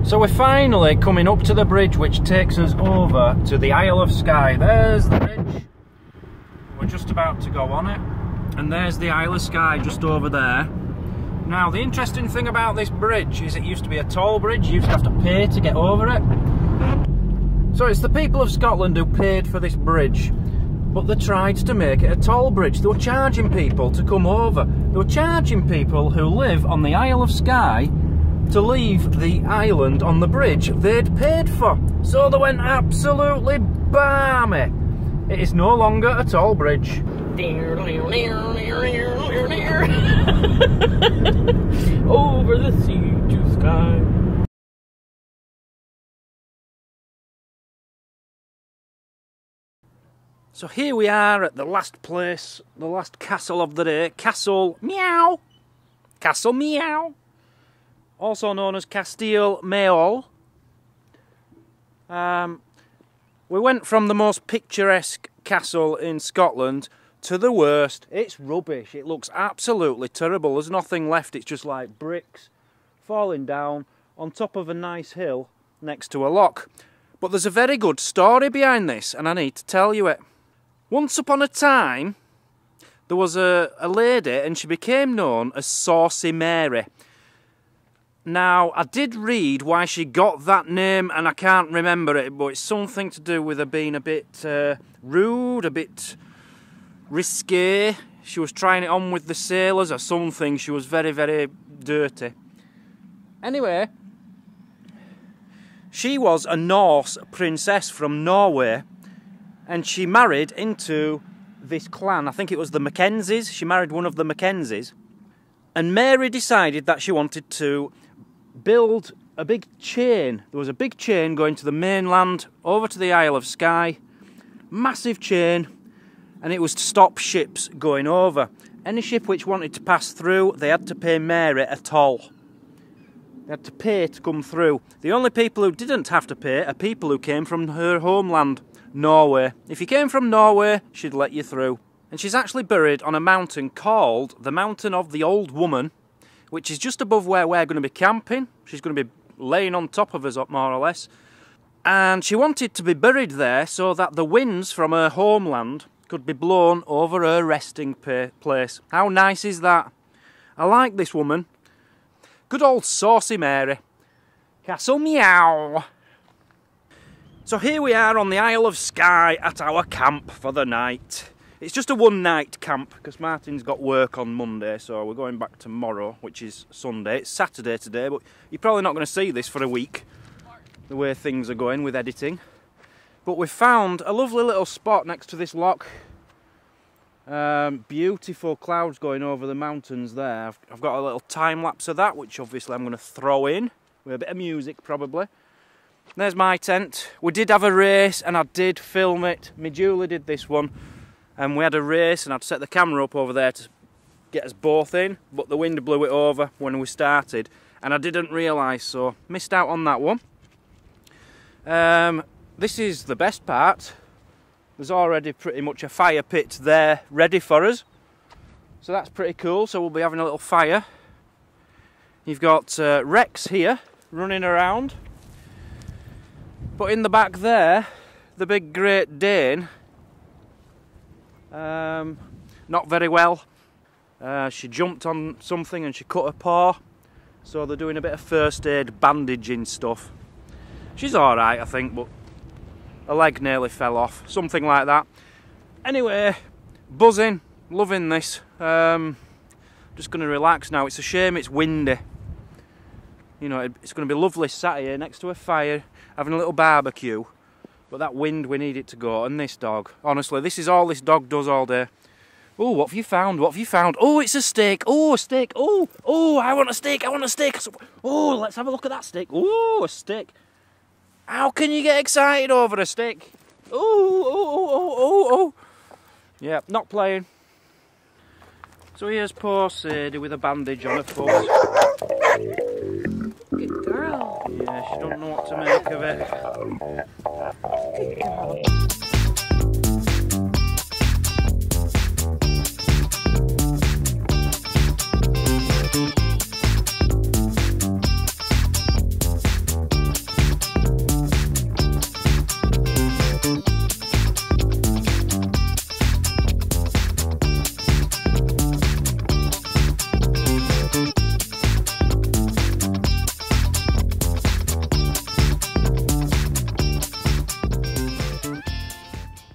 So we're finally coming up to the bridge which takes us over to the Isle of Skye. There's the bridge. We're just about to go on it. And there's the Isle of Skye just over there. Now the interesting thing about this bridge is it used to be a toll bridge. You used to have to pay to get over it. So it's the people of Scotland who paid for this bridge. But they tried to make it a toll bridge. They were charging people to come over. They were charging people who live on the Isle of Skye to leave the island on the bridge they'd paid for. So they went absolutely balmy. It is no longer a toll bridge. Over the sea to Skye. So here we are at the last place, the last castle of the day, Castle Maol. Castle Maol. Also known as Castle Maol. We went from the most picturesque castle in Scotland to the worst. It's rubbish. It looks absolutely terrible. There's nothing left. It's just like bricks falling down on top of a nice hill next to a loch. But there's a very good story behind this, and I need to tell you it. Once upon a time, there was a lady, and she became known as Saucy Mary. Now, I did read why she got that name, and I can't remember it, but it's something to do with her being a bit rude, a bit risque. She was trying it on with the sailors or something. She was very, very dirty. Anyway, she was a Norse princess from Norway, and she married into this clan. I think it was the Mackenzies. She married one of the Mackenzies. And Mary decided that she wanted to build a big chain. There was a big chain going to the mainland, over to the Isle of Skye. Massive chain. And it was to stop ships going over. Any ship which wanted to pass through, they had to pay Mary a toll. They had to pay to come through. The only people who didn't have to pay are people who came from her homeland, Norway. If you came from Norway, she'd let you through. And she's actually buried on a mountain called the Mountain of the Old Woman, which is just above where we're going to be camping. She's going to be laying on top of us, more or less. And she wanted to be buried there so that the winds from her homeland could be blown over her resting place. How nice is that? I like this woman. Good old Saucy Mary. Castle Maol. So here we are on the Isle of Skye at our camp for the night. It's just a one-night camp because Martin's got work on Monday, so we're going back tomorrow, which is Sunday. It's Saturday today, but you're probably not going to see this for a week, the way things are going with editing. But we've found a lovely little spot next to this loch. Beautiful clouds going over the mountains there. I've got a little time-lapse of that, which obviously I'm going to throw in, with a bit of music probably. There's my tent. We did have a race, and I did film it. Me Julie did this one. And we had a race, and I'd set the camera up over there to get us both in, but the wind blew it over when we started, and I didn't realise, so missed out on that one. This is the best part. There's already pretty much a fire pit there ready for us, so that's pretty cool. So we'll be having a little fire. You've got Rex here running around, but in the back there, the big Great Dane. Not very well. She jumped on something and she cut her paw, so they're doing a bit of first aid bandaging stuff. She's alright, I think, but her leg nearly fell off, something like that. Anyway, buzzing, loving this. Just going to relax now. It's a shame it's windy. You know, it's going to be lovely sat here next to a fire, having a little barbecue. But that wind, we need it to go. And this dog, honestly, this is all this dog does all day. Oh, what have you found? What have you found? Oh, it's a steak. Oh, a steak. Oh, oh, I want a steak. I want a steak. Oh, let's have a look at that steak. Oh, a steak. How can you get excited over a steak? Oh, oh, oh, oh, oh. Yeah, not playing. So here's poor Sadie with a bandage on her foot. Good girl. Yeah, she don't know what to make of it. Good girl.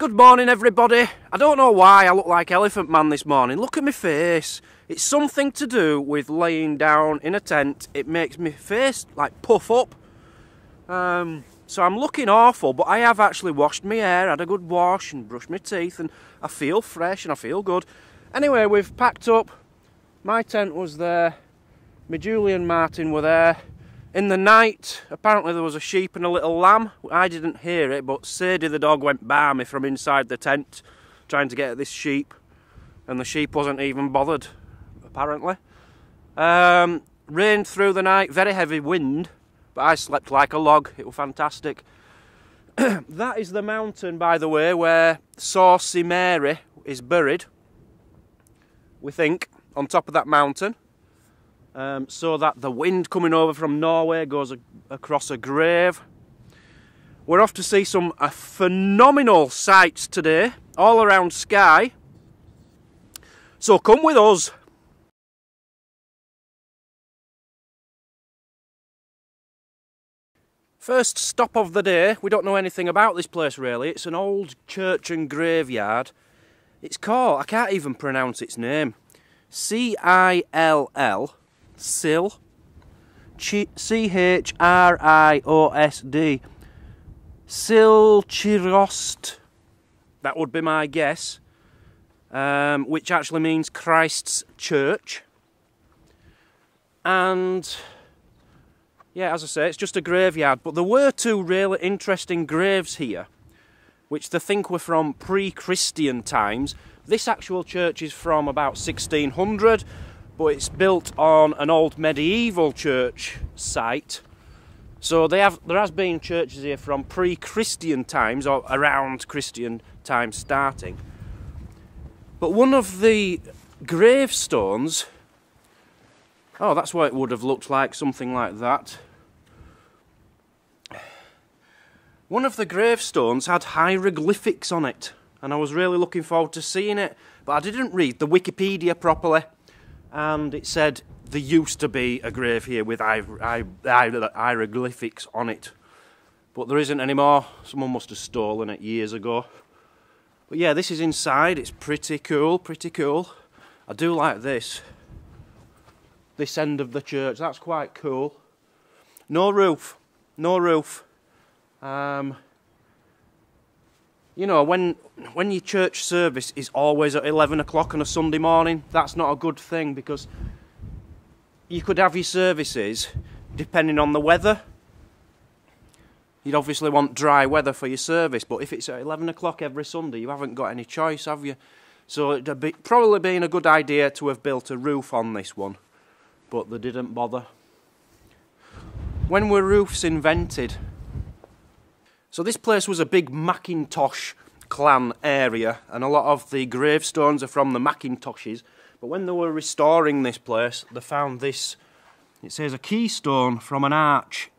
Good morning, everybody. I don't know why I look like Elephant Man this morning. Look at my face. It's something to do with laying down in a tent. It makes my face like puff up. So I'm looking awful, but I have actually washed my hair, had a good wash and brushed my teeth, and I feel fresh and I feel good. Anyway, we've packed up. My tent was there. My Julie and Martin were there. In the night, apparently there was a sheep and a little lamb. I didn't hear it, but Sadie the dog went balmy from inside the tent trying to get at this sheep. And the sheep wasn't even bothered, apparently. Rained through the night, very heavy wind, but I slept like a log. It was fantastic. That is the mountain, by the way, where Saucy Mary is buried, we think, on top of that mountain. So that the wind coming over from Norway goes across a grave. We're off to see some phenomenal sights today, all around Skye. So come with us. First stop of the day. We don't know anything about this place really. It's an old church and graveyard. It's called, I can't even pronounce its name, C-I-L-L. Sill, C-H-R-I-O-S-D, Silchirost, that would be my guess, which actually means Christ's Church. And yeah, as I say, it's just a graveyard, but there were two really interesting graves here, which they think were from pre-Christian times. This actual church is from about 1600, but it's built on an old medieval church site. So there has been churches here from pre-Christian times, or around Christian times starting. But one of the gravestones, oh, that's what it would have looked like, something like that. One of the gravestones had hieroglyphics on it, and I was really looking forward to seeing it, but I didn't read the Wikipedia properly. And it said there used to be a grave here with hieroglyphics on it. But there isn't anymore. Someone must have stolen it years ago. But yeah, this is inside. It's pretty cool, pretty cool. I do like this. This end of the church, that's quite cool. No roof, no roof. You know, when your church service is always at 11 o'clock on a Sunday morning, that's not a good thing, because you could have your services depending on the weather. You'd obviously want dry weather for your service, but if it's at 11 o'clock every Sunday, you haven't got any choice, have you? So it'd probably been a good idea to have built a roof on this one, but they didn't bother. When were roofs invented? So this place was a big Macintosh clan area, and a lot of the gravestones are from the Macintoshes. But when they were restoring this place, they found this, it says a keystone from an arch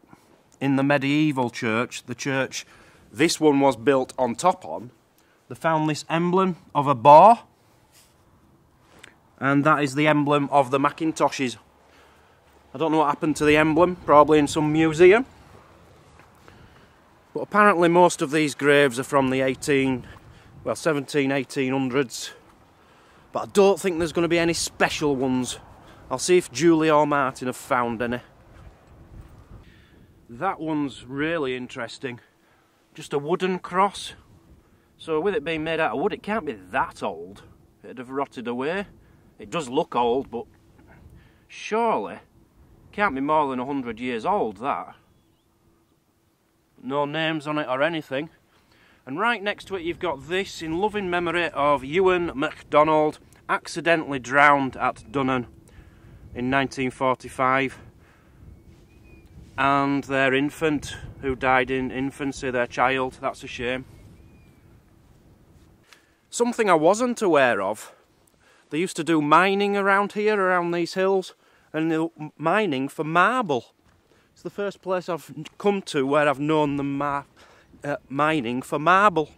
in the medieval church, the church this one was built on top on. They found this emblem of a boar, and that is the emblem of the Macintoshes. I don't know what happened to the emblem, probably in some museum. But apparently most of these graves are from the 1800s. But I don't think there's going to be any special ones. I'll see if Julie or Martin have found any. That one's really interesting. Just a wooden cross. So with it being made out of wood, it can't be that old. It'd have rotted away. It does look old, but surely it can't be more than 100 years old, that. No names on it or anything. And right next to it you've got this, in loving memory of Ewan MacDonald, accidentally drowned at Dunnan in 1945. And their infant, who died in infancy, their child. That's a shame. Something I wasn't aware of. They used to do mining around here, around these hills, and they were mining for marble. It's the first place I've come to where I've known them mining for marble.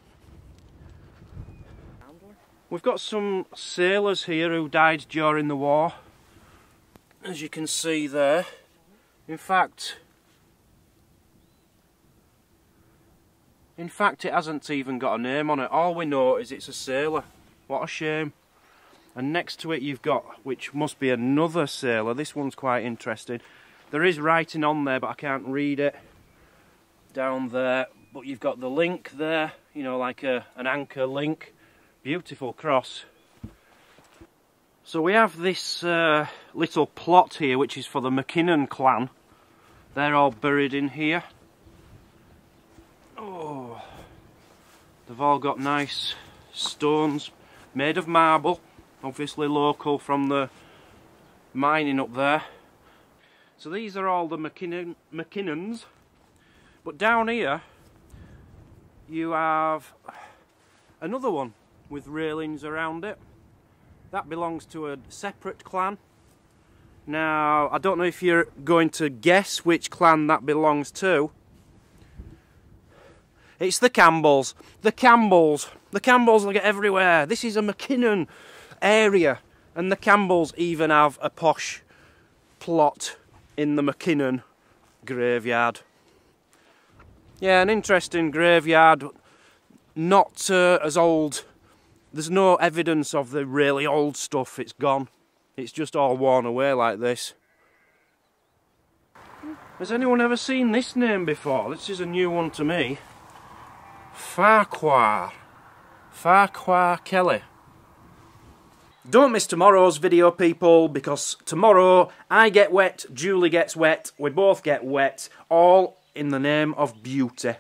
We've got some sailors here who died during the war, as you can see there. In fact, In fact, it hasn't even got a name on it. All we know is it's a sailor. What a shame. And next to it you've got, which must be another sailor. This one's quite interesting. There is writing on there, but I can't read it. Down there. But you've got the link there, you know, like an anchor link. Beautiful cross. So we have this little plot here, which is for the McKinnon clan. They're all buried in here. Oh, they've all got nice stones made of marble, obviously local from the mining up there. So these are all the McKinnons. But down here you have another one with railings around it. That belongs to a separate clan. Now, I don't know if you're going to guess which clan that belongs to. It's the Campbells. The Campbells. The Campbells are everywhere. This is a McKinnon area. And the Campbells even have a posh plot in the McKinnon graveyard. Yeah, an interesting graveyard. Not as old. There's no evidence of the really old stuff. It's gone. It's just all worn away like this. Has anyone ever seen this name before? This is a new one to me. Farquhar. Farquhar Kelly. Don't miss tomorrow's video, people, because tomorrow I get wet, Julie gets wet, we both get wet, all in the name of beauty.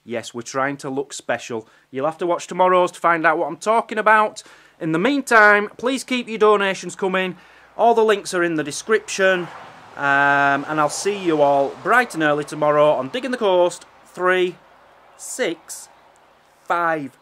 Yes, we're trying to look special. You'll have to watch tomorrow's to find out what I'm talking about. In the meantime, please keep your donations coming. All the links are in the description. And I'll see you all bright and early tomorrow on Digging the Coast 3, 6, 5.